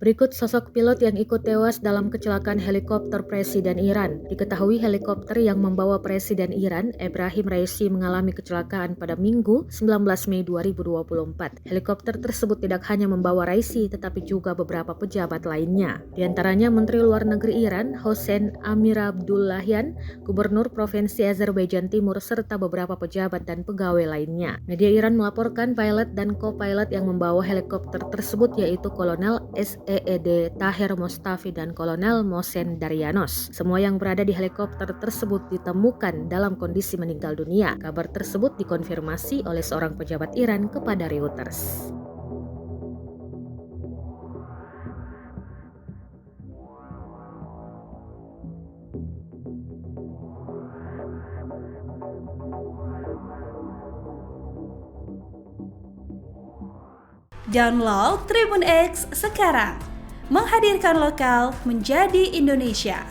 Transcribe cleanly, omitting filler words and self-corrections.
Berikut sosok pilot yang ikut tewas dalam kecelakaan helikopter Presiden Iran. Diketahui helikopter yang membawa Presiden Iran, Ebrahim Raisi, mengalami kecelakaan pada Minggu 19 Mei 2024. Helikopter tersebut tidak hanya membawa Raisi, tetapi juga beberapa pejabat lainnya. Di antaranya Menteri Luar Negeri Iran, Hossein Amir-Abdullahian, Gubernur Provinsi Azerbaijan Timur, serta beberapa pejabat dan pegawai lainnya. Media Iran melaporkan pilot dan co-pilot yang membawa helikopter tersebut yaitu Kolonel SEED Taher Mostafi dan Kolonel Mohsen Daryanos. Semua yang berada di helikopter tersebut ditemukan dalam kondisi meninggal dunia. Kabar tersebut dikonfirmasi oleh seorang pejabat Iran kepada Reuters. Download Tribun X sekarang, menghadirkan lokal menjadi Indonesia.